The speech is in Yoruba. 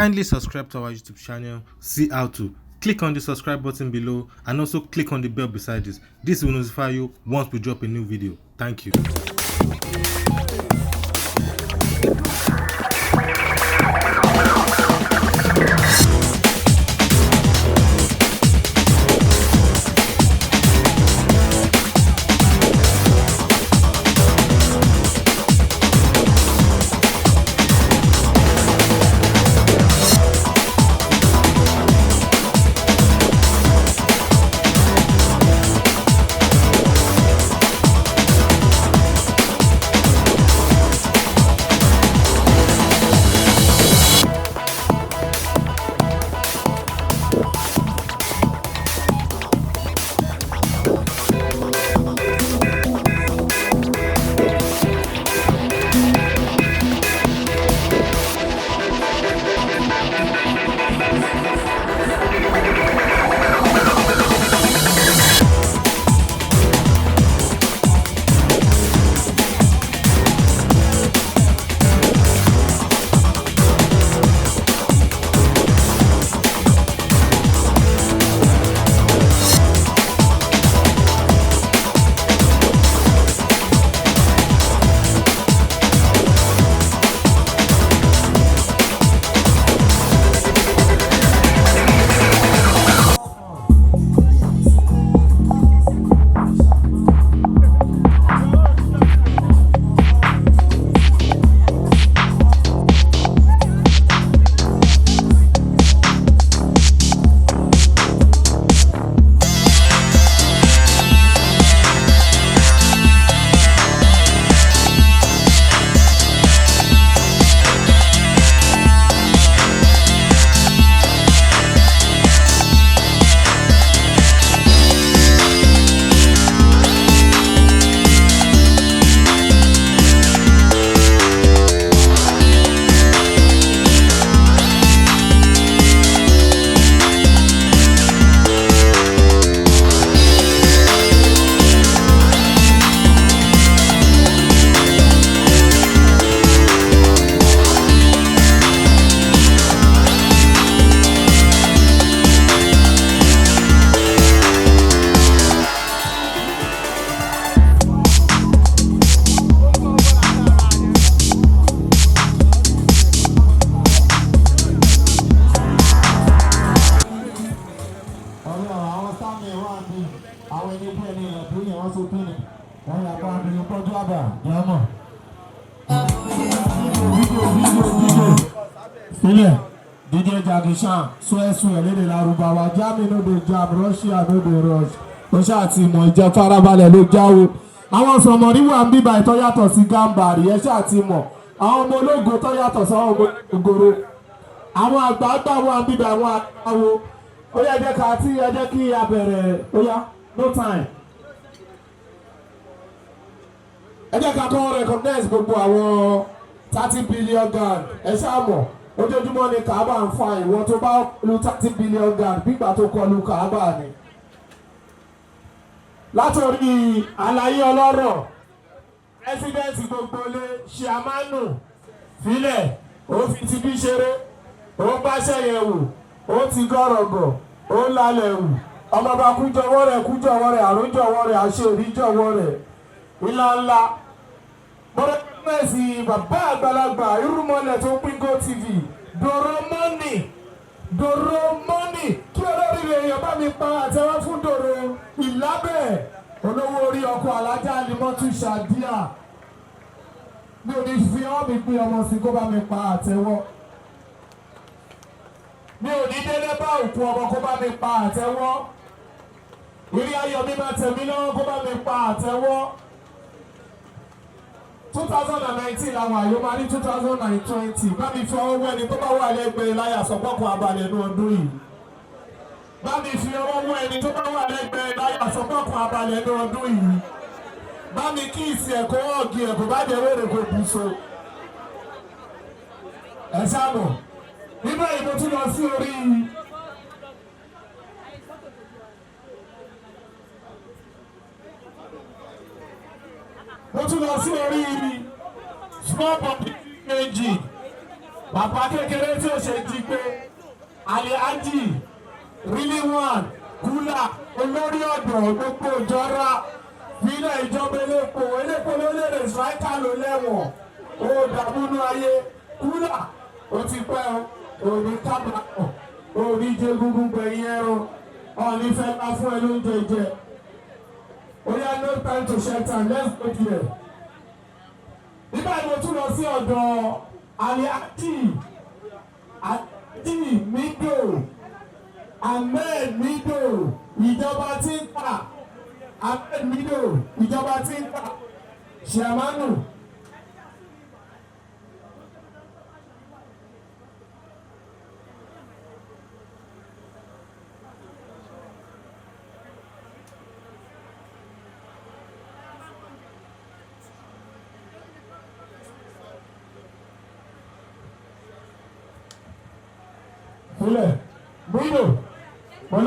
Kindly subscribe to our YouTube channel, see how to. Click on the subscribe button below and also click on the bell beside this. This will notify you once we drop a new video. Thank you. DJ Jagishan, swear, lédè Lárúbáwá, Germany no dey jam, Russia no dey rush. Ó ṣáà ti mọ̀ ìjẹ́ farabalẹ̀ ló jáwó. Àwọn sọ̀mọ̀rí wà ń bíbá ìtọ́ yàtọ̀ sí Gàmbàrí, ẹ ṣáà ti mọ̀. Àwọn ọmọ ológo tó yàtọ̀ sí àwọn ọmọ ògoro. Àwọn àgbààgbà wà ń bíbá àwọn àwo. Ó yẹ jẹ́ ká tí ẹ jẹ́ kí a bẹ̀rẹ̀, ó yá, no time. Ẹ jẹ́ ká kọ́ recognize gbogbo àwọn 30 billion gang, ẹ ṣáà mọ̀. Ojoojúmọ́ ni Kaaba ń fa ìwọ tó bá lu 30 billion gang gbígbà tó kọlu Kaaba ni. Látòrí àlàyé ọlọ́rọ̀ ẹ́sídẹ́ǹtì gbogbo lé ṣìámánù fílẹ̀ ó fi ti bí ṣeré ó gbáṣẹ́ yẹn wò ó ti gọ́rọ̀gọ̀ ó lálẹ́ wù ọmọọba kújọwọ́ rẹ̀ àrójọwọ́ rẹ̀ àṣeríjọwọ́ rẹ̀ ńláńlá. Mọ̀rẹ́mẹ́sì bàbá àgbàlagbà irúmọlẹ̀ tó pín GoTV Doro money kí olórí rẹ̀ èèyàn bá mi pa àtẹ́wọ́ fún Doro Ìlábẹ̀ olówó orí ọkọ̀ alájà Alimọ́tù Ṣàdíà mi ò ní fi ọ́ mi pín ọmọ sí kó bá mi pa àtẹ́wọ́ mi ò ní délé bá òkú ọmọ kó bá mi pa àtẹ́wọ́ ìrí ayọ̀ mi máa tẹ̀mí lọ́wọ́ kó bá mi pa àtẹ́wọ́. 2019 làwọn àyò máa ní 2020 bá mi fi ọwọ́ wẹ́ni tó bá wà lẹ́gbẹ̀ẹ́ láyà sọ́kọ́kọ́ abalẹ̀ ní ọdún yìí. Bá mi fi ọwọ́ wẹ́ni tó bá wà lẹ́gbẹ̀ẹ́ láyà sọ́kọ́kọ́ abalẹ̀ ní ọdún yìí. Bá mi kí ìsì ẹ̀kọ́ ọ̀gì ẹ̀kọ́ bá jẹ́ wẹ́rẹ̀ kò bù so. Ẹ sábọ̀ nígbà yìí mo tún lọ sí orí mo tún lọ sí orí small public méjì bàbá kékeré tí ó ṣe jí pé Alhaji really one kúlà olórí ọ̀dọ́ gbogbo ìjọra nílẹ̀ ìjọba elépo ló lè rè ṣáìkà ló lẹ́wọ̀n ó dàbúnú ayé kúlà ó ti pẹ́ o òní kábàámọ̀ òní jẹ gúgú gbẹ̀yìn ẹran òní fẹ́ ká fún ẹ lóúnjẹ jẹ ó yá no time to share time let's go there. nígbà tí mo tún lọ sí ọ̀dọ̀ Alhaji Mido Ahmed Mido ìjọba tí ń tà Ahmed Mido ìjọba tí ń tà ṣàmánù. Mido.